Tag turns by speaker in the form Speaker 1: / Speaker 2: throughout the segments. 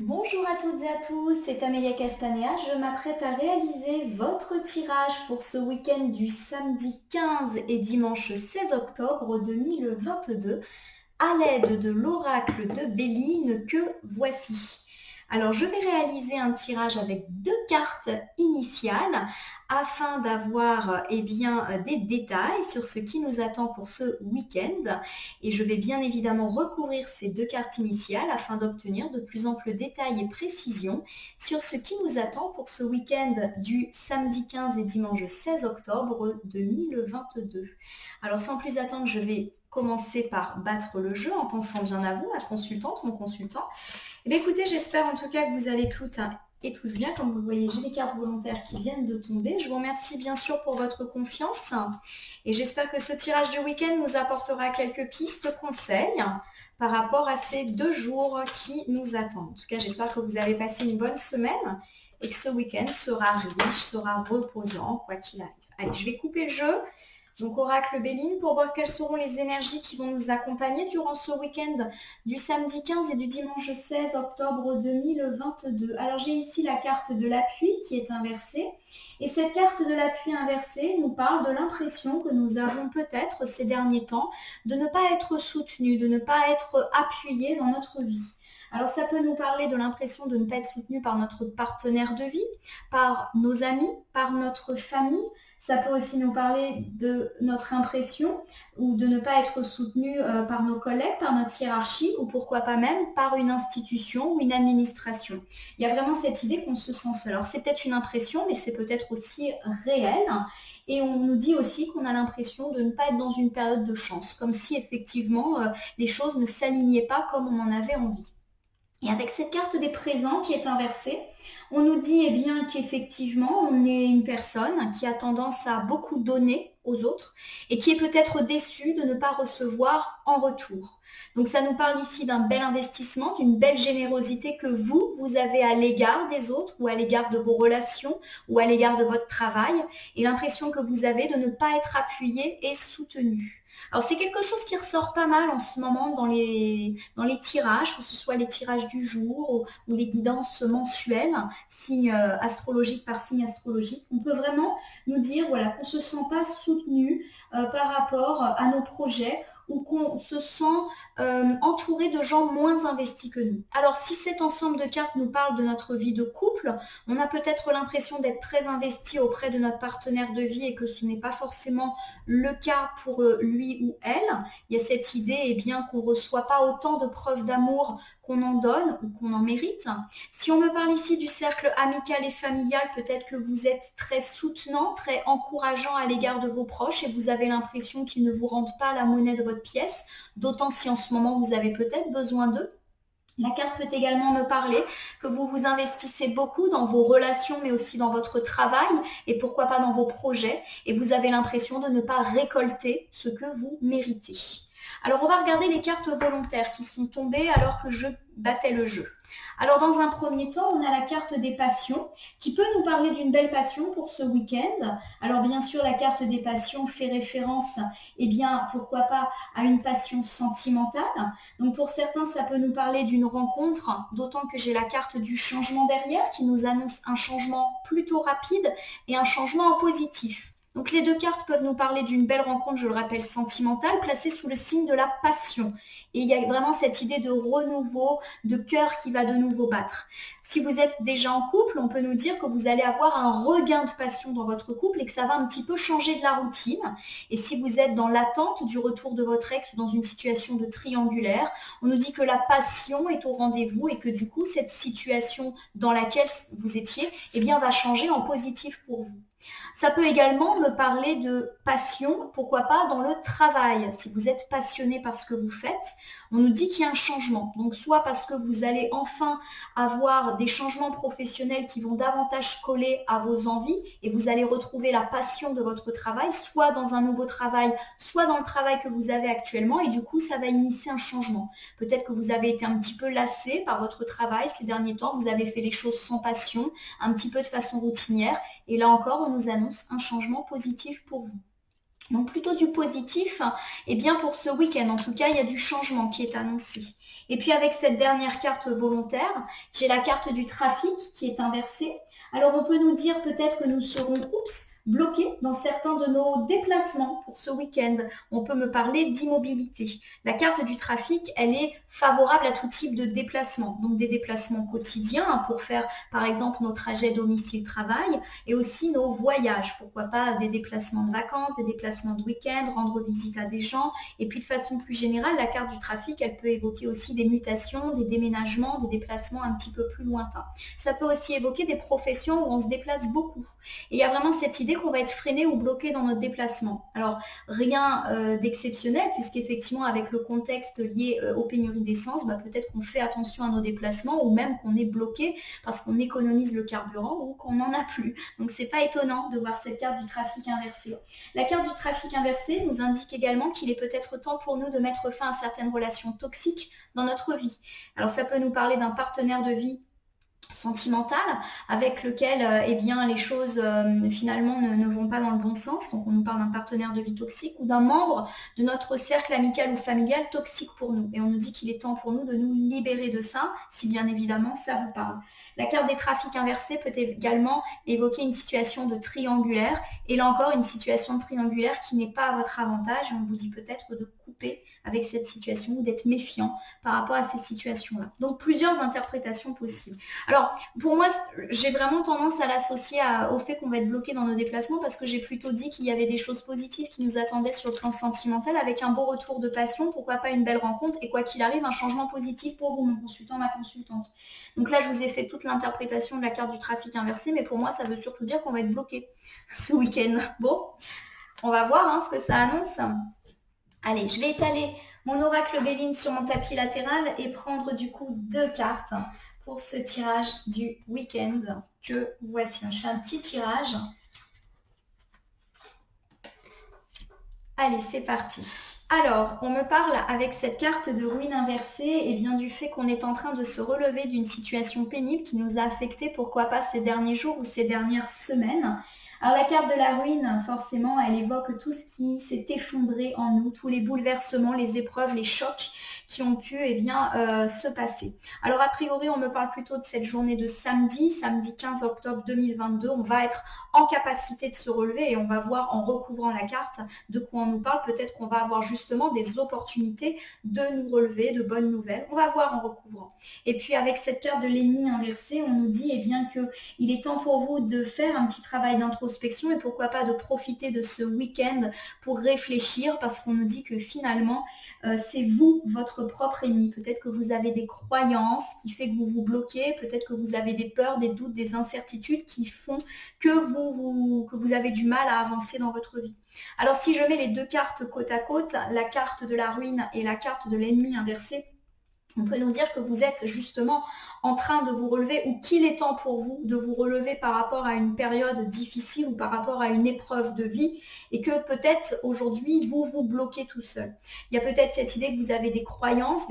Speaker 1: Bonjour à toutes et à tous, c'est Amélia Castanea. Je m'apprête à réaliser votre tirage pour ce week-end du samedi 15 et dimanche 16 octobre 2022 à l'aide de l'oracle de Béline que voici. Alors, je vais réaliser un tirage avec deux cartes initiales afin d'avoir des détails sur ce qui nous attend pour ce week-end. Et je vais bien évidemment recouvrir ces deux cartes initiales afin d'obtenir de plus amples détails et précisions sur ce qui nous attend pour ce week-end du samedi 15 et dimanche 16 octobre 2022. Alors, sans plus attendre, je vais commencer par battre le jeu en pensant bien à vous, ma consultante, mon consultant. Eh bien, écoutez, j'espère en tout cas que vous allez toutes et tous bien. Comme vous le voyez, j'ai les cartes volontaires qui viennent de tomber. Je vous remercie bien sûr pour votre confiance et j'espère que ce tirage du week-end nous apportera quelques pistes, conseils par rapport à ces 2 jours qui nous attendent. En tout cas, j'espère que vous avez passé une bonne semaine et que ce week-end sera riche, sera reposant, quoi qu'il arrive. Allez, je vais couper le jeu. Donc Oracle Béline pour voir quelles seront les énergies qui vont nous accompagner durant ce week-end du samedi 15 et du dimanche 16 octobre 2022. Alors j'ai ici la carte de l'appui qui est inversée et cette carte de l'appui inversée nous parle de l'impression que nous avons peut-être ces derniers temps de ne pas être soutenus, de ne pas être appuyés dans notre vie. Alors ça peut nous parler de l'impression de ne pas être soutenu par notre partenaire de vie, par nos amis, par notre famille. Ça peut aussi nous parler de notre impression ou de ne pas être soutenu par nos collègues, par notre hiérarchie ou pourquoi pas même par une institution ou une administration. Il y a vraiment cette idée qu'on se sent seul. Alors c'est peut-être une impression, mais c'est peut-être aussi réel. Et on nous dit aussi qu'on a l'impression de ne pas être dans une période de chance, comme si effectivement les choses ne s'alignaient pas comme on en avait envie. Et avec cette carte des présents qui est inversée, on nous dit bien qu'effectivement, on est une personne qui a tendance à beaucoup donner aux autres et qui est peut-être déçue de ne pas recevoir en retour. Donc ça nous parle ici d'un bel investissement, d'une belle générosité que vous avez à l'égard des autres ou à l'égard de vos relations ou à l'égard de votre travail et l'impression que vous avez de ne pas être appuyé et soutenu. Alors c'est quelque chose qui ressort pas mal en ce moment dans les tirages, que ce soit les tirages du jour ou les guidances mensuelles, signe astrologique par signe astrologique. On peut vraiment nous dire voilà, qu'on ne se sent pas soutenu par rapport à nos projets ou qu'on se sent entouré de gens moins investis que nous. Alors si cet ensemble de cartes nous parle de notre vie de couple, on a peut-être l'impression d'être très investi auprès de notre partenaire de vie et que ce n'est pas forcément le cas pour lui ou elle. Il y a cette idée qu'on ne reçoit pas autant de preuves d'amour qu'on en donne ou qu'on en mérite. Si on me parle ici du cercle amical et familial, peut-être que vous êtes très soutenant, très encourageant à l'égard de vos proches et vous avez l'impression qu'ils ne vous rendent pas la monnaie de votre pièce, d'autant si en ce moment vous avez peut-être besoin d'eux. La carte peut également me parler que vous vous investissez beaucoup dans vos relations, mais aussi dans votre travail et pourquoi pas dans vos projets, et vous avez l'impression de ne pas récolter ce que vous méritez. Alors on va regarder les cartes volontaires qui sont tombées alors que je battais le jeu. Alors dans un premier temps, on a la carte des passions qui peut nous parler d'une belle passion pour ce week-end. Alors bien sûr, la carte des passions fait référence, pourquoi pas, à une passion sentimentale. Donc pour certains, ça peut nous parler d'une rencontre, d'autant que j'ai la carte du changement derrière qui nous annonce un changement plutôt rapide et un changement en positif. Donc les deux cartes peuvent nous parler d'une belle rencontre, je le rappelle, sentimentale, placée sous le signe de la passion. Et il y a vraiment cette idée de renouveau, de cœur qui va de nouveau battre. Si vous êtes déjà en couple, on peut nous dire que vous allez avoir un regain de passion dans votre couple et que ça va un petit peu changer de la routine. Et si vous êtes dans l'attente du retour de votre ex ou dans une situation de triangulaire, on nous dit que la passion est au rendez-vous et que du coup, cette situation dans laquelle vous étiez, va changer en positif pour vous. Ça peut également me parler de passion, pourquoi pas dans le travail. Si vous êtes passionné par ce que vous faites, on nous dit qu'il y a un changement. Donc soit parce que vous allez enfin avoir des changements professionnels qui vont davantage coller à vos envies et vous allez retrouver la passion de votre travail, soit dans un nouveau travail, soit dans le travail que vous avez actuellement et du coup ça va initier un changement. Peut-être que vous avez été un petit peu lassé par votre travail ces derniers temps, vous avez fait les choses sans passion, un petit peu de façon routinière et là encore on nous annonce un changement positif pour vous. Donc plutôt du positif, et bien pour ce week-end, en tout cas, il y a du changement qui est annoncé. Et puis avec cette dernière carte volontaire, j'ai la carte du trafic qui est inversée. Alors on peut nous dire peut-être que nous serons, bloqués dans certains de nos déplacements pour ce week-end. On peut me parler d'immobilité. La carte du trafic, elle est favorable à tout type de déplacement. Donc des déplacements quotidiens pour faire par exemple nos trajets domicile-travail et aussi nos voyages. Pourquoi pas des déplacements de vacances, des déplacements de week-end, rendre visite à des gens. Et puis de façon plus générale, la carte du trafic, elle peut évoquer aussi des mutations, des déménagements, des déplacements un petit peu plus lointains. Ça peut aussi évoquer des professions où on se déplace beaucoup. Et il y a vraiment cette idée qu'on va être freiné ou bloqué dans notre déplacement. Alors, rien d'exceptionnel, puisqu'effectivement, avec le contexte lié aux pénuries d'essence, peut-être qu'on fait attention à nos déplacements ou même qu'on est bloqué parce qu'on économise le carburant ou qu'on n'en a plus. Donc, c'est pas étonnant de voir cette carte du trafic inversée. La carte du trafic inversée nous indique également qu'il est peut-être temps pour nous de mettre fin à certaines relations toxiques dans notre vie. Alors, ça peut nous parler d'un partenaire de vie sentimentale avec lequel eh bien, les choses finalement ne vont pas dans le bon sens. Donc on nous parle d'un partenaire de vie toxique ou d'un membre de notre cercle amical ou familial toxique pour nous. Et on nous dit qu'il est temps pour nous de nous libérer de ça, si bien évidemment ça vous parle. La carte des trafics inversés peut également évoquer une situation de triangulaire. Et là encore, une situation de triangulaire qui n'est pas à votre avantage. Et on vous dit peut-être de couper avec cette situation ou d'être méfiant par rapport à ces situations-là. Donc plusieurs interprétations possibles. Alors, pour moi, j'ai vraiment tendance à l'associer au fait qu'on va être bloqué dans nos déplacements parce que j'ai plutôt dit qu'il y avait des choses positives qui nous attendaient sur le plan sentimental avec un beau retour de passion, pourquoi pas une belle rencontre et quoi qu'il arrive, un changement positif pour vous, mon consultant, ma consultante. Donc là, je vous ai fait toute l'interprétation de la carte du trafic inversé, mais pour moi, ça veut surtout dire qu'on va être bloqué ce week-end. Bon, on va voir ce que ça annonce. Allez, je vais étaler mon oracle Béline sur mon tapis latéral et prendre du coup 2 cartes pour ce tirage du week-end que voici. Je fais un petit tirage. Allez, c'est parti. Alors, on me parle avec cette carte de ruine inversée et bien du fait qu'on est en train de se relever d'une situation pénible qui nous a affecté, pourquoi pas ces derniers jours ou ces dernières semaines. Alors la carte de la ruine, forcément, elle évoque tout ce qui s'est effondré en nous, tous les bouleversements, les épreuves, les chocs qui ont pu se passer. Alors a priori, on me parle plutôt de cette journée de samedi 15 octobre 2022. On va être en capacité de se relever et on va voir en recouvrant la carte de quoi on nous parle. Peut-être qu'on va avoir justement des opportunités de nous relever, de bonnes nouvelles. On va voir en recouvrant. Et puis avec cette carte de l'ennemi inversé, on nous dit qu'il est temps pour vous de faire un petit travail d'introspection et pourquoi pas de profiter de ce week-end pour réfléchir parce qu'on nous dit que finalement, c'est vous, votre propre ennemi. Peut-être que vous avez des croyances qui fait que vous vous bloquez, peut-être que vous avez des peurs, des doutes, des incertitudes qui font que vous avez du mal à avancer dans votre vie. Alors si je mets les 2 cartes côte à côte, la carte de la ruine et la carte de l'ennemi inversé, on peut nous dire que vous êtes justement en train de vous relever ou qu'il est temps pour vous de vous relever par rapport à une période difficile ou par rapport à une épreuve de vie et que peut-être aujourd'hui vous vous bloquez tout seul. Il y a peut-être cette idée que vous avez des croyances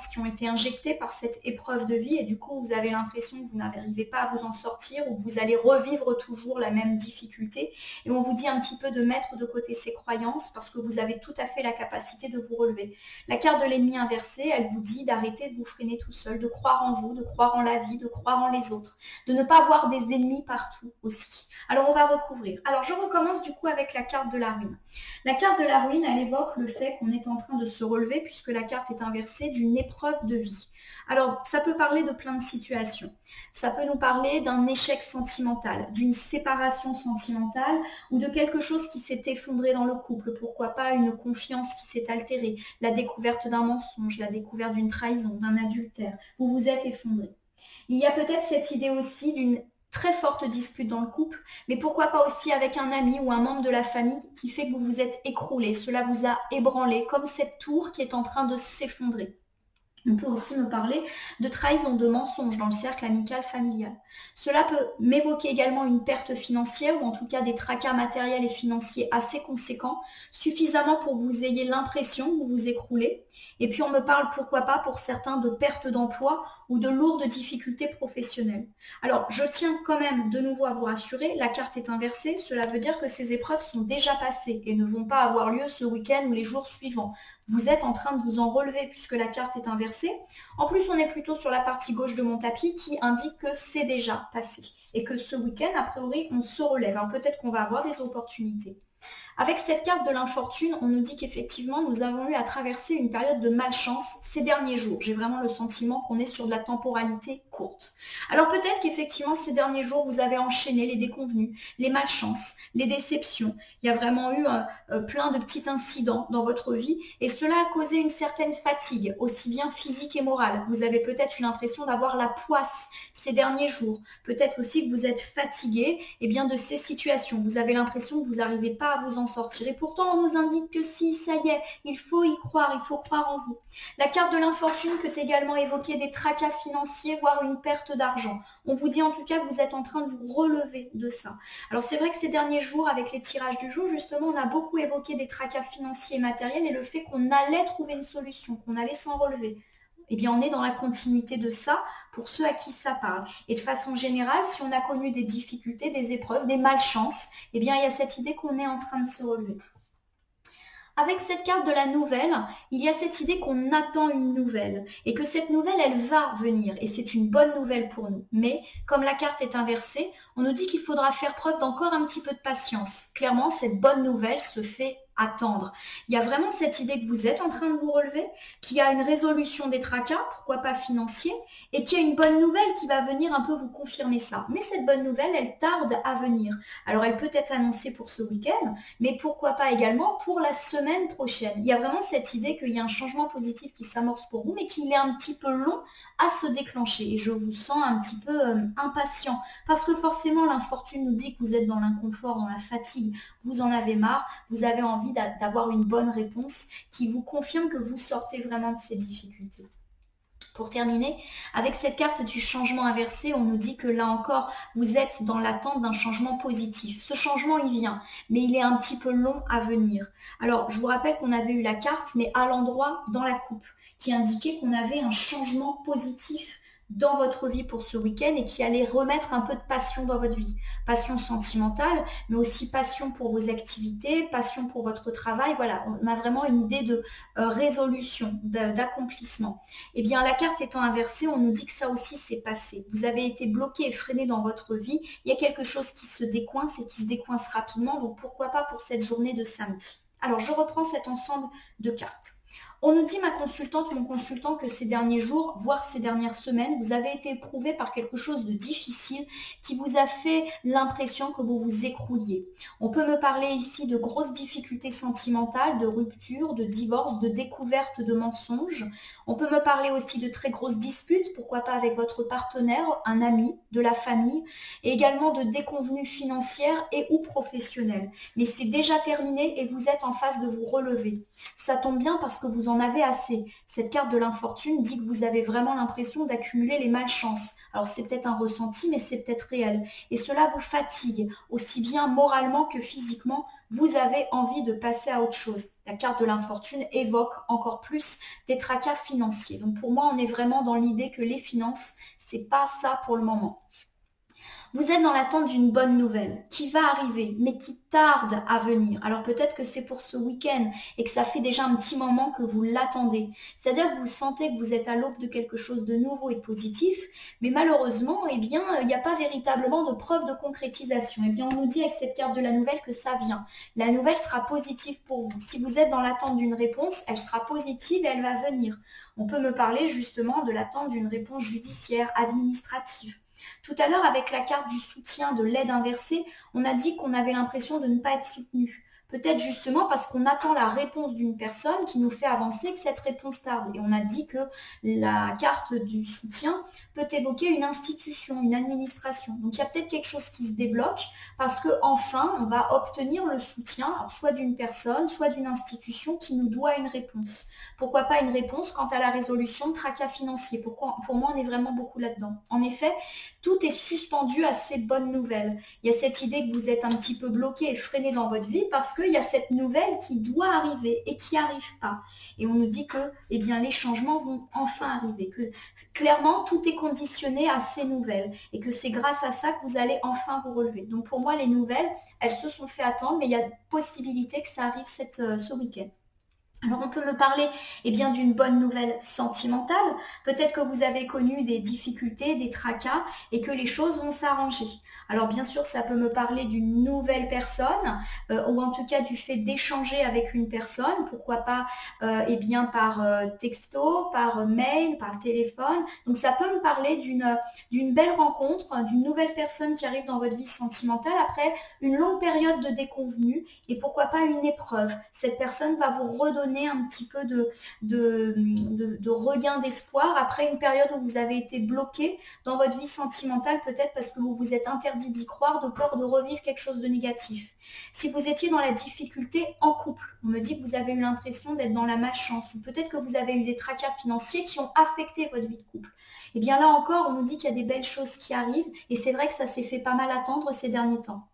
Speaker 1: qui ont été injectées par cette épreuve de vie et du coup vous avez l'impression que vous n'arrivez pas à vous en sortir ou que vous allez revivre toujours la même difficulté et on vous dit un petit peu de mettre de côté ces croyances parce que vous avez tout à fait la capacité de vous relever. La carte de l'ennemi inversé, elle vous dit d'arrêter de vous freiner tout seul, de croire en vous, de croire en la vie, de croire en les autres, de ne pas voir des ennemis partout aussi. Alors on va recouvrir. Alors je recommence du coup avec la carte de la ruine. La carte de la ruine, elle évoque le fait qu'on est en train de se relever puisque la carte est inversée d'une épreuve de vie. Alors ça peut parler de plein de situations. Ça peut nous parler d'un échec sentimental, d'une séparation sentimentale ou de quelque chose qui s'est effondré dans le couple. Pourquoi pas une confiance qui s'est altérée, la découverte d'un mensonge, la découverte d'une trahison, d'un adultère. Vous vous êtes effondré. Il y a peut-être cette idée aussi d'une très forte dispute dans le couple, mais pourquoi pas aussi avec un ami ou un membre de la famille qui fait que vous vous êtes écroulé. Cela vous a ébranlé, comme cette tour qui est en train de s'effondrer. On peut aussi me parler de trahison, de mensonges dans le cercle amical familial. Cela peut m'évoquer également une perte financière ou en tout cas des tracas matériels et financiers assez conséquents, suffisamment pour que vous ayez l'impression que vous vous écroulez. Et puis on me parle pourquoi pas pour certains de perte d'emploi ou de lourdes difficultés professionnelles. Alors je tiens quand même de nouveau à vous rassurer, la carte est inversée, cela veut dire que ces épreuves sont déjà passées et ne vont pas avoir lieu ce week-end ou les jours suivants. Vous êtes en train de vous en relever puisque la carte est inversée. En plus, on est plutôt sur la partie gauche de mon tapis qui indique que c'est déjà passé et que ce week-end, a priori, on se relève. Alors peut-être qu'on va avoir des opportunités. Avec cette carte de l'infortune, on nous dit qu'effectivement, nous avons eu à traverser une période de malchance ces derniers jours. J'ai vraiment le sentiment qu'on est sur de la temporalité courte. Alors peut-être qu'effectivement, ces derniers jours, vous avez enchaîné les déconvenues, les malchances, les déceptions. Il y a vraiment eu plein de petits incidents dans votre vie et cela a causé une certaine fatigue, aussi bien physique et morale. Vous avez peut-être eu l'impression d'avoir la poisse ces derniers jours. Peut-être aussi que vous êtes fatigué de ces situations. Vous avez l'impression que vous n'arrivez pas à vous en sortir. Et pourtant, on nous indique que si, ça y est, il faut y croire, il faut croire en vous. La carte de l'infortune peut également évoquer des tracas financiers, voire une perte d'argent. On vous dit en tout cas que vous êtes en train de vous relever de ça. Alors c'est vrai que ces derniers jours, avec les tirages du jour, justement, on a beaucoup évoqué des tracas financiers et matériels et le fait qu'on allait trouver une solution, qu'on allait s'en relever. On est dans la continuité de ça pour ceux à qui ça parle. Et de façon générale, si on a connu des difficultés, des épreuves, des malchances, il y a cette idée qu'on est en train de se relever. Avec cette carte de la nouvelle, il y a cette idée qu'on attend une nouvelle et que cette nouvelle, elle va venir et c'est une bonne nouvelle pour nous. Mais comme la carte est inversée, on nous dit qu'il faudra faire preuve d'encore un petit peu de patience. Clairement, cette bonne nouvelle se fait attendre. Il y a vraiment cette idée que vous êtes en train de vous relever, qu'il y a une résolution des tracas, pourquoi pas financiers, et qu'il y a une bonne nouvelle qui va venir un peu vous confirmer ça. Mais cette bonne nouvelle, elle tarde à venir. Alors elle peut être annoncée pour ce week-end, mais pourquoi pas également pour la semaine prochaine. Il y a vraiment cette idée qu'il y a un changement positif qui s'amorce pour vous, mais qu'il est un petit peu long à se déclencher. Et je vous sens un petit peu impatient, parce que forcément l'infortune nous dit que vous êtes dans l'inconfort, dans la fatigue, vous en avez marre, vous avez envie d'avoir une bonne réponse qui vous confirme que vous sortez vraiment de ces difficultés. Pour terminer, avec cette carte du changement inversé, on nous dit que là encore, vous êtes dans l'attente d'un changement positif. Ce changement, il vient, mais il est un petit peu long à venir. Alors, je vous rappelle qu'on avait eu la carte, mais à l'endroit dans la coupe, qui indiquait qu'on avait un changement positif dans votre vie pour ce week-end et qui allait remettre un peu de passion dans votre vie. Passion sentimentale, mais aussi passion pour vos activités, passion pour votre travail. Voilà, on a vraiment une idée de résolution, d'accomplissement. La carte étant inversée, on nous dit que ça aussi c'est passé. Vous avez été bloqué et freiné dans votre vie. Il y a quelque chose qui se décoince et qui se décoince rapidement. Donc pourquoi pas pour cette journée de samedi. Alors je reprends cet ensemble de cartes. On nous dit, ma consultante, mon consultant, que ces derniers jours, voire ces dernières semaines, vous avez été éprouvé par quelque chose de difficile qui vous a fait l'impression que vous vous écrouliez. On peut me parler ici de grosses difficultés sentimentales, de rupture, de divorce, de découverte de mensonges. On peut me parler aussi de très grosses disputes, pourquoi pas avec votre partenaire, un ami, de la famille, et également de déconvenues financières et ou professionnelles. Mais c'est déjà terminé et vous êtes en phase de vous relever. Ça tombe bien parce que vous en avez assez. Cette carte de l'infortune dit que vous avez vraiment l'impression d'accumuler les malchances. Alors c'est peut-être un ressenti, mais c'est peut-être réel. Et cela vous fatigue, aussi bien moralement que physiquement. Vous avez envie de passer à autre chose. La carte de l'infortune évoque encore plus des tracas financiers. Donc pour moi, on est vraiment dans l'idée que les finances, c'est pas ça pour le moment. Vous êtes dans l'attente d'une bonne nouvelle qui va arriver, mais qui tarde à venir. Alors peut-être que c'est pour ce week-end et que ça fait déjà un petit moment que vous l'attendez. C'est-à-dire que vous sentez que vous êtes à l'aube de quelque chose de nouveau et de positif, mais malheureusement, il n'y a pas véritablement de preuve de concrétisation. On nous dit avec cette carte de la nouvelle que ça vient. La nouvelle sera positive pour vous. Si vous êtes dans l'attente d'une réponse, elle sera positive et elle va venir. On peut me parler justement de l'attente d'une réponse judiciaire, administrative. Tout à l'heure, avec la carte du soutien, de l'aide inversée, on a dit qu'on avait l'impression de ne pas être soutenu. Peut-être justement parce qu'on attend la réponse d'une personne qui nous fait avancer que cette réponse tarde. Et on a dit que la carte du soutien peut évoquer une institution, une administration. Donc il y a peut-être quelque chose qui se débloque parce que enfin on va obtenir le soutien, alors soit d'une personne, soit d'une institution qui nous doit une réponse. Pourquoi pas une réponse quant à la résolution de tracas financiers? Pour moi, on est vraiment beaucoup là-dedans. En effet, tout est suspendu à ces bonnes nouvelles. Il y a cette idée que vous êtes un petit peu bloqué et freiné dans votre vie parce qu'il y a cette nouvelle qui doit arriver et qui n'arrive pas. Et on nous dit que eh bien, les changements vont enfin arriver, que clairement, tout est conditionné à ces nouvelles et que c'est grâce à ça que vous allez enfin vous relever. Donc pour moi, les nouvelles, elles se sont fait attendre, mais il y a possibilité que ça arrive ce week-end. Alors on peut me parler eh bien, d'une bonne nouvelle sentimentale. Peut-être que vous avez connu des difficultés, des tracas et que les choses vont s'arranger. Alors bien sûr, ça peut me parler d'une nouvelle personne ou en tout cas du fait d'échanger avec une personne. Pourquoi pas eh bien, par texto, par mail, par téléphone. Donc ça peut me parler d'une belle rencontre, d'une nouvelle personne qui arrive dans votre vie sentimentale après une longue période de déconvenue et pourquoi pas une épreuve. Cette personne va vous redonner un petit peu de regain d'espoir après une période où vous avez été bloqué dans votre vie sentimentale, peut-être parce que vous vous êtes interdit d'y croire, de peur de revivre quelque chose de négatif. Si vous étiez dans la difficulté en couple, on me dit que vous avez eu l'impression d'être dans la malchance, ou peut-être que vous avez eu des tracas financiers qui ont affecté votre vie de couple. Et bien là encore, on nous dit qu'il y a des belles choses qui arrivent, et c'est vrai que ça s'est fait pas mal attendre ces derniers temps.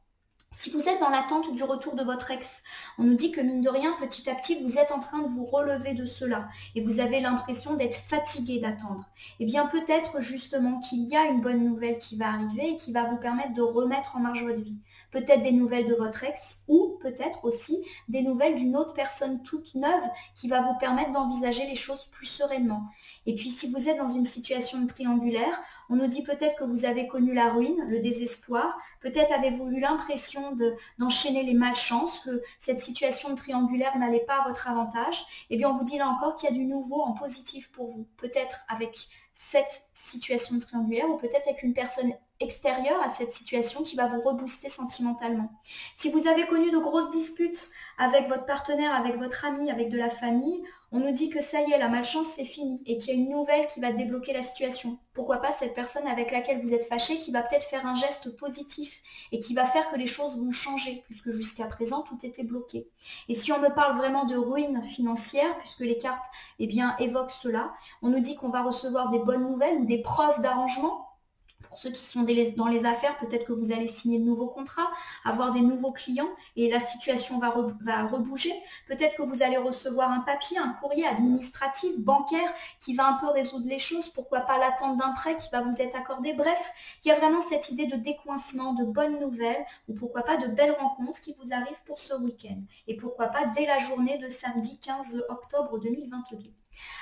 Speaker 1: Si vous êtes dans l'attente du retour de votre ex, on nous dit que mine de rien, petit à petit, vous êtes en train de vous relever de cela et vous avez l'impression d'être fatigué d'attendre. Eh bien, peut-être justement qu'il y a une bonne nouvelle qui va arriver et qui va vous permettre de remettre en marche votre vie. Peut-être des nouvelles de votre ex ou peut-être aussi des nouvelles d'une autre personne toute neuve qui va vous permettre d'envisager les choses plus sereinement. Et puis, si vous êtes dans une situation triangulaire, on nous dit peut-être que vous avez connu la ruine, le désespoir, peut-être avez-vous eu l'impression d'enchaîner les malchances, que cette situation triangulaire n'allait pas à votre avantage. Eh bien, on vous dit là encore qu'il y a du nouveau en positif pour vous. Peut-être avec cette situation triangulaire ou peut-être avec une personne extérieure à cette situation qui va vous rebooster sentimentalement. Si vous avez connu de grosses disputes avec votre partenaire, avec votre ami, avec de la famille, on nous dit que ça y est, la malchance c'est fini et qu'il y a une nouvelle qui va débloquer la situation. Pourquoi pas cette personne avec laquelle vous êtes fâché qui va peut-être faire un geste positif et qui va faire que les choses vont changer puisque jusqu'à présent tout était bloqué. Et si on me parle vraiment de ruine financière, puisque les cartes eh bien, évoquent cela, on nous dit qu'on va recevoir des bonnes nouvelles ou des preuves d'arrangement. Pour ceux qui sont dans les affaires, peut-être que vous allez signer de nouveaux contrats, avoir des nouveaux clients et la situation va rebouger. Peut-être que vous allez recevoir un papier, un courrier administratif, bancaire qui va un peu résoudre les choses. Pourquoi pas l'attente d'un prêt qui va vous être accordé. Bref, il y a vraiment cette idée de décoincement, de bonnes nouvelles ou pourquoi pas de belles rencontres qui vous arrivent pour ce week-end. Et pourquoi pas dès la journée de samedi 15 octobre 2022.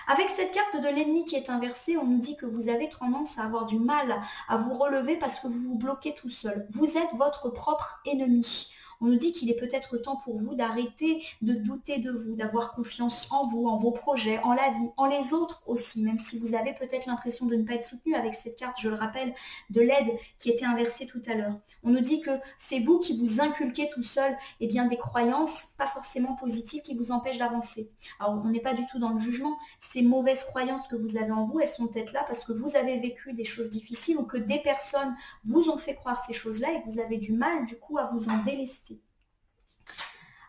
Speaker 1: Avec cette carte de l'ennemi qui est inversée, on nous dit que vous avez tendance à avoir du mal à vous relever parce que vous vous bloquez tout seul. Vous êtes votre propre ennemi. On nous dit qu'il est peut-être temps pour vous d'arrêter de douter de vous, d'avoir confiance en vous, en vos projets, en la vie, en les autres aussi, même si vous avez peut-être l'impression de ne pas être soutenu avec cette carte, je le rappelle, de l'aide qui était inversée tout à l'heure. On nous dit que c'est vous qui vous inculquez tout seul eh bien, des croyances pas forcément positives qui vous empêchent d'avancer. Alors, on n'est pas du tout dans le jugement. Ces mauvaises croyances que vous avez en vous, elles sont peut-être là parce que vous avez vécu des choses difficiles ou que des personnes vous ont fait croire ces choses-là et que vous avez du mal du coup à vous en délester.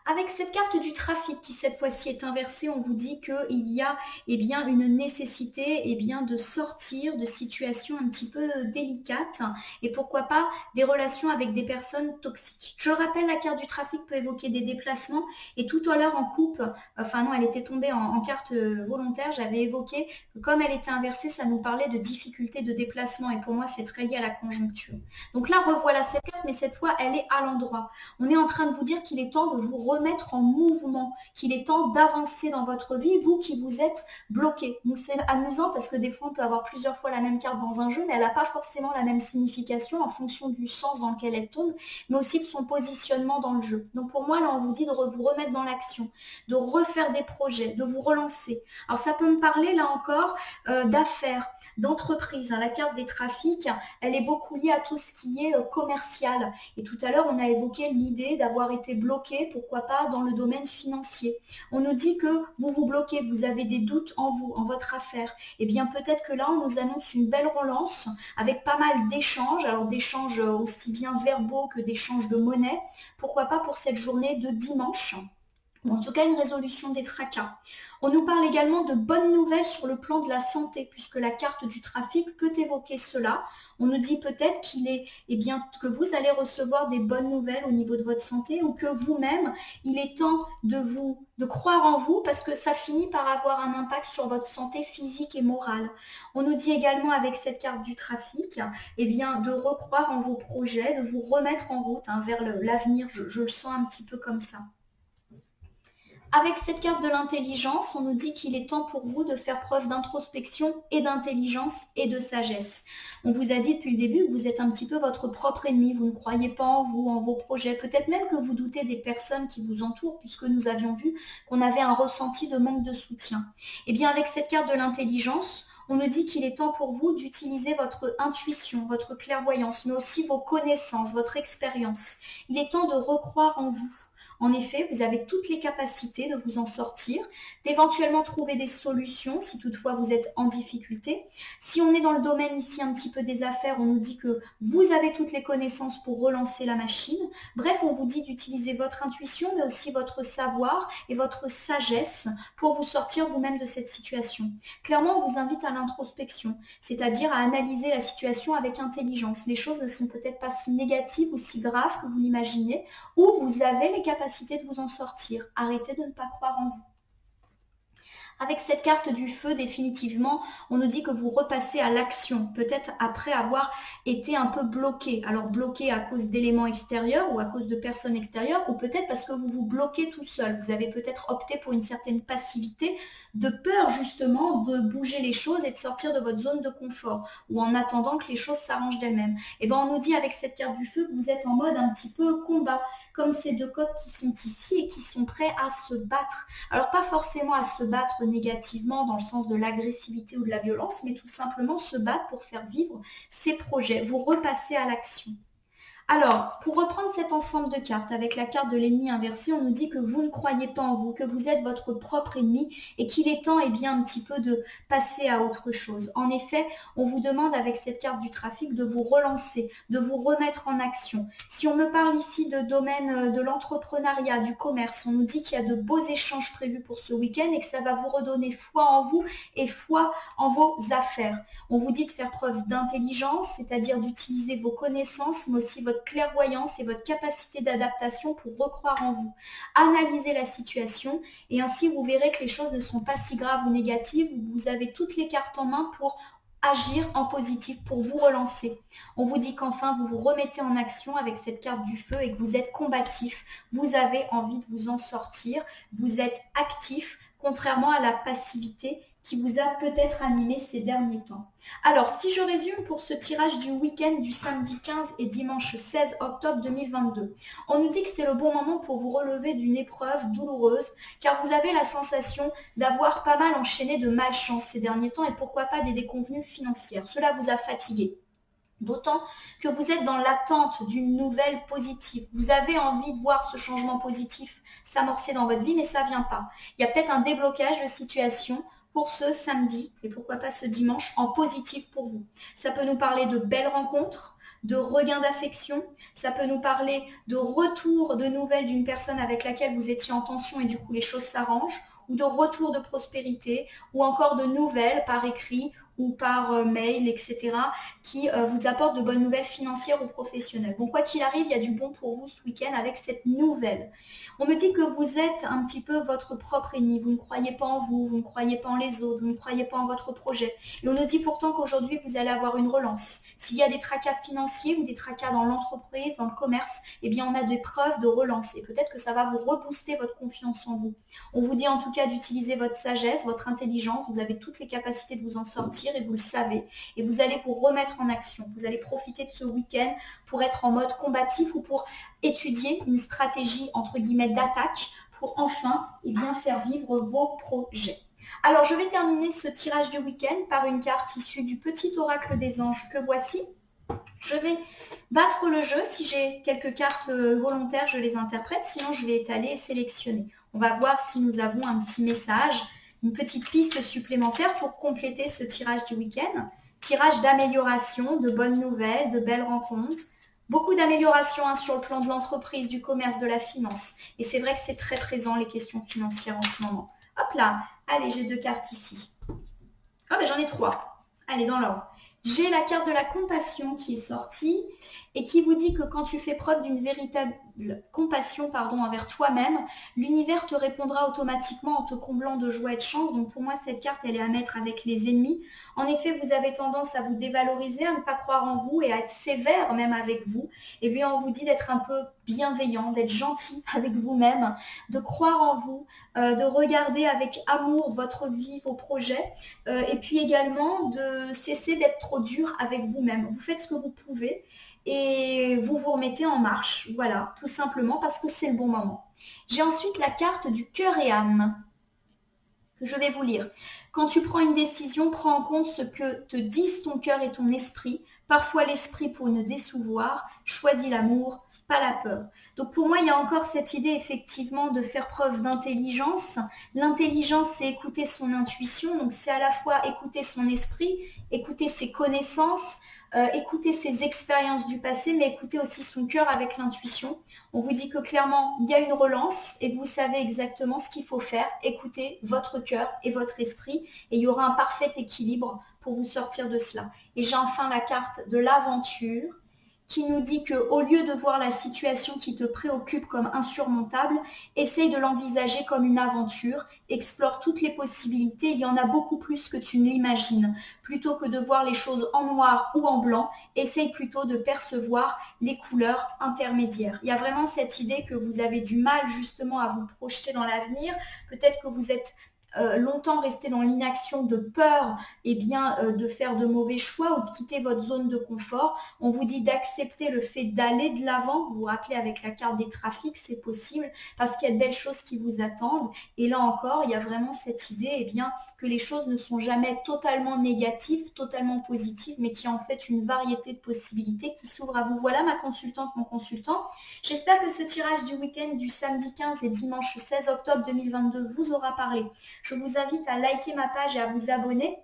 Speaker 1: Avec cette carte du trafic qui cette fois-ci est inversée, on vous dit qu'il y a eh bien, une nécessité eh bien, de sortir de situations un petit peu délicates et pourquoi pas des relations avec des personnes toxiques. Je rappelle, la carte du trafic peut évoquer des déplacements et tout à l'heure en coupe, enfin non, elle était tombée en carte volontaire, j'avais évoqué que comme elle était inversée, ça nous parlait de difficultés de déplacement et pour moi c'est très lié à la conjoncture. Donc là, revoilà cette carte, mais cette fois elle est à l'endroit. On est en train de vous dire qu'il est temps de vous remettre en mouvement, qu'il est temps d'avancer dans votre vie, vous qui vous êtes bloqué. Donc c'est amusant parce que des fois on peut avoir plusieurs fois la même carte dans un jeu, mais elle n'a pas forcément la même signification en fonction du sens dans lequel elle tombe, mais aussi de son positionnement dans le jeu. Donc pour moi là on vous dit de vous remettre dans l'action, de refaire des projets, de vous relancer. Alors ça peut me parler là encore d'affaires, d'entreprise. La carte des trafics, elle est beaucoup liée à tout ce qui est commercial. Et tout à l'heure on a évoqué l'idée d'avoir été bloqué, pourquoi pourquoi pas dans le domaine financier. On nous dit que vous vous bloquez, que vous avez des doutes en vous, en votre affaire. Eh bien peut-être que là, on nous annonce une belle relance avec pas mal d'échanges, alors d'échanges aussi bien verbaux que d'échanges de monnaie. Pourquoi pas pour cette journée de dimanche, ou en tout cas une résolution des tracas. On nous parle également de bonnes nouvelles sur le plan de la santé, puisque la carte du trafic peut évoquer cela. On nous dit peut-être que vous allez recevoir des bonnes nouvelles au niveau de votre santé, ou que vous-même, il est temps de croire en vous, parce que ça finit par avoir un impact sur votre santé physique et morale. On nous dit également avec cette carte du trafic, de recroire en vos projets, de vous remettre en route vers l'avenir. Je le sens un petit peu comme ça. Avec cette carte de l'intelligence, on nous dit qu'il est temps pour vous de faire preuve d'introspection et d'intelligence et de sagesse. On vous a dit depuis le début que vous êtes un petit peu votre propre ennemi, vous ne croyez pas en vous, en vos projets, peut-être même que vous doutez des personnes qui vous entourent, puisque nous avions vu qu'on avait un ressenti de manque de soutien. Et bien avec cette carte de l'intelligence, on nous dit qu'il est temps pour vous d'utiliser votre intuition, votre clairvoyance, mais aussi vos connaissances, votre expérience. Il est temps de recroire en vous. En effet, vous avez toutes les capacités de vous en sortir, d'éventuellement trouver des solutions si toutefois vous êtes en difficulté. Si on est dans le domaine ici un petit peu des affaires, on nous dit que vous avez toutes les connaissances pour relancer la machine. Bref, on vous dit d'utiliser votre intuition, mais aussi votre savoir et votre sagesse pour vous sortir vous-même de cette situation. Clairement, on vous invite à l'introspection, c'est-à-dire à analyser la situation avec intelligence. Les choses ne sont peut-être pas si négatives ou si graves que vous l'imaginez, ou vous avez les capacités de vous en sortir. Arrêtez de ne pas croire en vous. Avec cette carte du feu, définitivement, on nous dit que vous repassez à l'action, peut-être après avoir été un peu bloqué. Alors bloqué à cause d'éléments extérieurs ou à cause de personnes extérieures, ou peut-être parce que vous vous bloquez tout seul. Vous avez peut-être opté pour une certaine passivité, de peur justement de bouger les choses et de sortir de votre zone de confort, ou en attendant que les choses s'arrangent d'elles-mêmes. Et bien on nous dit avec cette carte du feu que vous êtes en mode un petit peu combat, comme ces deux coqs qui sont ici et qui sont prêts à se battre. Alors pas forcément à se battre négativement dans le sens de l'agressivité ou de la violence, mais tout simplement se battre pour faire vivre ses projets. Vous repassez à l'action. Alors, pour reprendre cet ensemble de cartes, avec la carte de l'ennemi inversé, on nous dit que vous ne croyez pas en vous, que vous êtes votre propre ennemi et qu'il est temps un petit peu de passer à autre chose. En effet, on vous demande avec cette carte du trafic de vous relancer, de vous remettre en action. Si on me parle ici de domaine de l'entrepreneuriat, du commerce, on nous dit qu'il y a de beaux échanges prévus pour ce week-end et que ça va vous redonner foi en vous et foi en vos affaires. On vous dit de faire preuve d'intelligence, c'est-à-dire d'utiliser vos connaissances, mais aussi votre clairvoyance et votre capacité d'adaptation pour recroire en vous. Analysez la situation et ainsi vous verrez que les choses ne sont pas si graves ou négatives. Vous avez toutes les cartes en main pour agir en positif, pour vous relancer. On vous dit qu'enfin vous vous remettez en action avec cette carte du feu et que vous êtes combatif. Vous avez envie de vous en sortir. Vous êtes actif, contrairement à la passivité qui vous a peut-être animé ces derniers temps. Alors, si je résume pour ce tirage du week-end du samedi 15 et dimanche 16 octobre 2022, on nous dit que c'est le bon moment pour vous relever d'une épreuve douloureuse, car vous avez la sensation d'avoir pas mal enchaîné de malchance ces derniers temps et pourquoi pas des déconvenues financières. Cela vous a fatigué. D'autant que vous êtes dans l'attente d'une nouvelle positive. Vous avez envie de voir ce changement positif s'amorcer dans votre vie, mais ça ne vient pas. Il y a peut-être un déblocage de situation pour ce samedi et pourquoi pas ce dimanche en positif pour vous. Ça peut nous parler de belles rencontres, de regain d'affection, ça peut nous parler de retour de nouvelles d'une personne avec laquelle vous étiez en tension et du coup les choses s'arrangent, ou de retour de prospérité, ou encore de nouvelles par écrit ou par mail, etc., qui vous apportent de bonnes nouvelles financières ou professionnelles. Bon, quoi qu'il arrive, il y a du bon pour vous ce week-end avec cette nouvelle. On me dit que vous êtes un petit peu votre propre ennemi, vous ne croyez pas en vous, vous ne croyez pas en les autres, vous ne croyez pas en votre projet. Et on nous dit pourtant qu'aujourd'hui, vous allez avoir une relance. S'il y a des tracas financiers ou des tracas dans l'entreprise, dans le commerce, eh bien, on a des preuves de relance. Et peut-être que ça va vous rebooster votre confiance en vous. On vous dit en tout cas d'utiliser votre sagesse, votre intelligence. Vous avez toutes les capacités de vous en sortir et vous le savez. Et vous allez vous remettre en action. Vous allez profiter de ce week-end pour être en mode combatif ou pour étudier une stratégie entre guillemets d'attaque pour enfin faire vivre vos projets. Alors je vais terminer ce tirage du week-end par une carte issue du petit oracle des anges que voici. Je vais battre le jeu. Si j'ai quelques cartes volontaires, je les interprète. Sinon, je vais étaler et sélectionner. On va voir si nous avons un petit message, une petite piste supplémentaire pour compléter ce tirage du week-end. Tirage d'amélioration, de bonnes nouvelles, de belles rencontres. Beaucoup d'améliorations sur le plan de l'entreprise, du commerce, de la finance. Et c'est vrai que c'est très présent, les questions financières en ce moment. Hop là, allez, j'ai 2 cartes ici. Ah ben j'en ai 3. Allez, dans l'ordre. J'ai la carte de la compassion qui est sortie et qui vous dit que quand tu fais preuve d'une véritable compassion envers toi-même, l'univers te répondra automatiquement en te comblant de joie et de chance. Donc pour moi, cette carte, elle est à mettre avec les ennemis. En effet, vous avez tendance à vous dévaloriser, à ne pas croire en vous et à être sévère même avec vous. Et bien, on vous dit d'être un peu bienveillant, d'être gentil avec vous-même, de croire en vous, de regarder avec amour votre vie, vos projets, et puis également de cesser d'être trop dur avec vous-même. Vous faites ce que vous pouvez et vous vous remettez en marche. Voilà, tout simplement parce que c'est le bon moment. J'ai ensuite la carte du cœur et âme que je vais vous lire. Quand tu prends une décision, prends en compte ce que te disent ton cœur et ton esprit. Parfois l'esprit pour ne décevoir, choisis l'amour, pas la peur. Donc pour moi, il y a encore cette idée effectivement de faire preuve d'intelligence. L'intelligence, c'est écouter son intuition, donc c'est à la fois écouter son esprit, écouter ses connaissances, écouter ses expériences du passé, mais écouter aussi son cœur avec l'intuition. On vous dit que clairement, il y a une relance et que vous savez exactement ce qu'il faut faire. Écoutez votre cœur et votre esprit et il y aura un parfait équilibre pour vous sortir de cela. Et j'ai enfin la carte de l'aventure qui nous dit qu'au lieu de voir la situation qui te préoccupe comme insurmontable, essaye de l'envisager comme une aventure, explore toutes les possibilités, il y en a beaucoup plus que tu ne l'imagines. Plutôt que de voir les choses en noir ou en blanc, essaye plutôt de percevoir les couleurs intermédiaires. Il y a vraiment cette idée que vous avez du mal justement à vous projeter dans l'avenir, peut-être que vous êtes longtemps resté dans l'inaction de peur de faire de mauvais choix ou de quitter votre zone de confort. On vous dit d'accepter le fait d'aller de l'avant. Vous vous rappelez avec la carte des trafics, c'est possible parce qu'il y a de belles choses qui vous attendent. Et là encore, il y a vraiment cette idée que les choses ne sont jamais totalement négatives, totalement positives, mais qu'il y a en fait une variété de possibilités qui s'ouvrent à vous. Voilà ma consultante, mon consultant. J'espère que ce tirage du week-end du samedi 15 et dimanche 16 octobre 2022 vous aura parlé. Je vous invite à liker ma page et à vous abonner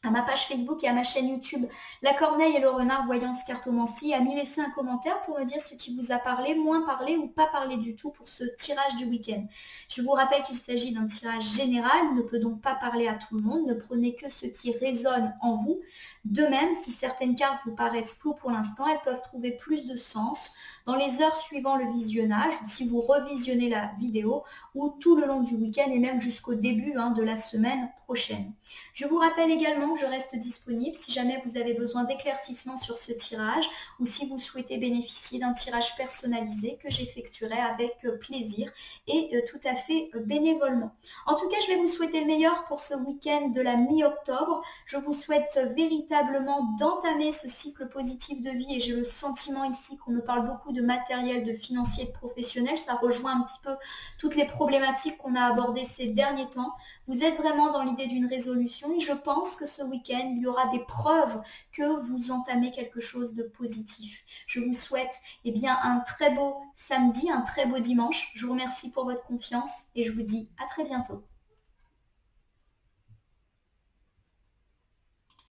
Speaker 1: à ma page Facebook et à ma chaîne YouTube La Corneille et le Renard Voyance Cartomancie, à m'y laisser un commentaire pour me dire ce qui vous a parlé, moins parlé ou pas parlé du tout pour ce tirage du week-end. Je vous rappelle qu'il s'agit d'un tirage général, il ne peut donc pas parler à tout le monde, ne prenez que ce qui résonne en vous. De même, si certaines cartes vous paraissent floues pour l'instant, elles peuvent trouver plus de sens dans les heures suivant le visionnage, ou si vous revisionnez la vidéo, ou tout le long du week-end et même jusqu'au début de la semaine prochaine. Je vous rappelle également que je reste disponible si jamais vous avez besoin d'éclaircissements sur ce tirage ou si vous souhaitez bénéficier d'un tirage personnalisé que j'effectuerai avec plaisir et tout à fait bénévolement. En tout cas, je vais vous souhaiter le meilleur pour ce week-end de la mi-octobre. Je vous souhaite véritablement d'entamer ce cycle positif de vie et j'ai le sentiment ici qu'on me parle beaucoup de matériel, de financier, de professionnel. Ça rejoint un petit peu toutes les problématiques qu'on a abordées ces derniers temps. Vous êtes vraiment dans l'idée d'une résolution et je pense que ce week-end, il y aura des preuves que vous entamez quelque chose de positif. Je vous souhaite un très beau samedi, un très beau dimanche. Je vous remercie pour votre confiance et je vous dis à très bientôt.